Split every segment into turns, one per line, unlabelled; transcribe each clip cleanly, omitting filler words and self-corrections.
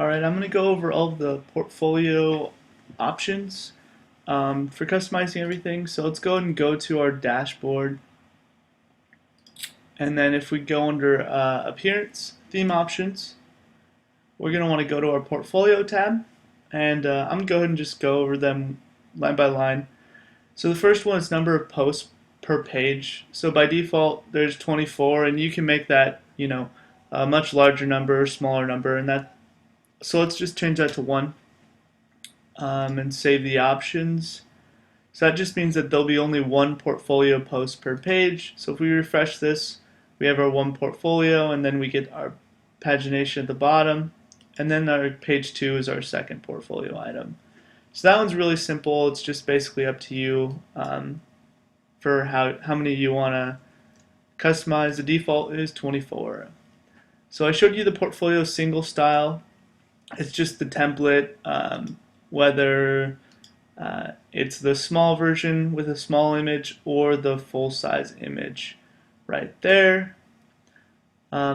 Alright, I'm going to go over all of the portfolio options for customizing everything. So let's go ahead and go to our dashboard. And then if we go under Appearance, Theme Options, we're going to want to go to our Portfolio tab. And I'm going to go ahead and just go over them line by line. So the first one is number of posts per page. So by default, there's 24, and you can make that, a much larger number or smaller number, and that. So let's just change that to 1 and save the options. So that just means that there'll be only one portfolio post per page. So if we refresh this, we have our one portfolio, and then we get our pagination at the bottom, and then our page 2 is our second portfolio item. So that one's really simple. It's just basically up to you for how many you want to customize. The default is 24. So I showed you the portfolio single style. It's just the template, whether it's the small version with a small image or the full-size image right there.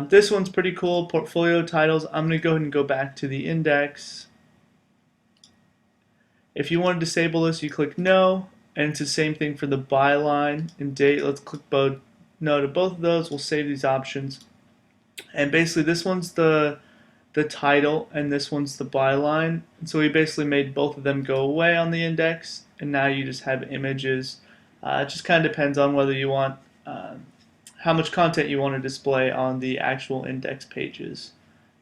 This one's pretty cool, portfolio titles. I'm going to go ahead and go back to the index. If you want to disable this, you click no, and it's the same thing for the byline and date. Let's click no to both of those. We'll save these options. And basically this one's the title and this one's the byline. And so we basically made both of them go away on the index, and now you just have images. It just kind of depends on whether you want how much content you want to display on the actual index pages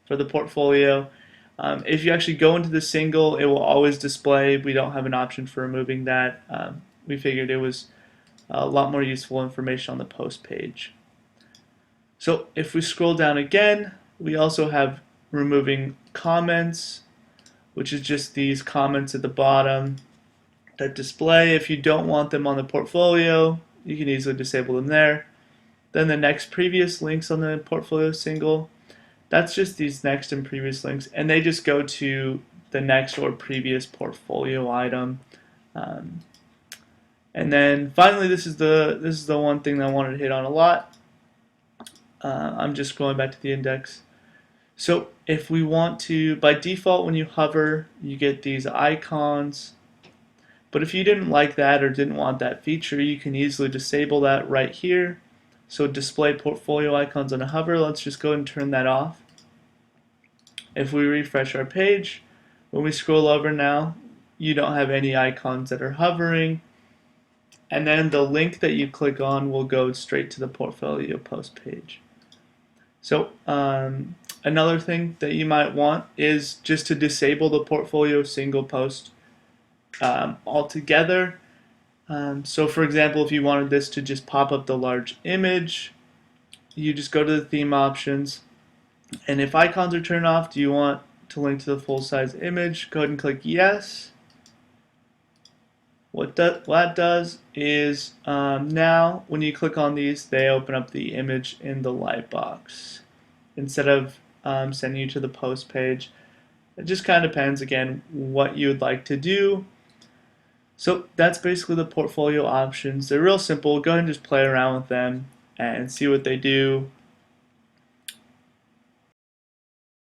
for the portfolio. If you actually go into the single, it will always display. We don't have an option for removing that. We figured it was a lot more useful information on the post page. So if we scroll down again, we also have removing comments, which is just these comments at the bottom that display. If you don't want them on the portfolio, you can easily disable them there. Then the next previous links on the portfolio single, that's just these next and previous links, and they just go to the next or previous portfolio item. And then finally, this is the one thing that I wanted to hit on a lot. I'm just going back to the index. So if we want to, by default, when you hover, you get these icons. But if you didn't like that or didn't want that feature, you can easily disable that right here. So display portfolio icons on a hover. Let's just go and turn that off. If we refresh our page, when we scroll over now, you don't have any icons that are hovering. And then the link that you click on will go straight to the portfolio post page. So another thing that you might want is just to disable the portfolio single post altogether. So for example, if you wanted this to just pop up the large image, you just go to the theme options, and if icons are turned off, do you want to link to the full-size image? Go ahead and click yes. What that does is now when you click on these, they open up the image in the lightbox instead of sending you to the post page. It just kind of depends, again, what you would like to do. So that's basically the portfolio options. They're real simple. Go ahead and just play around with them and see what they do.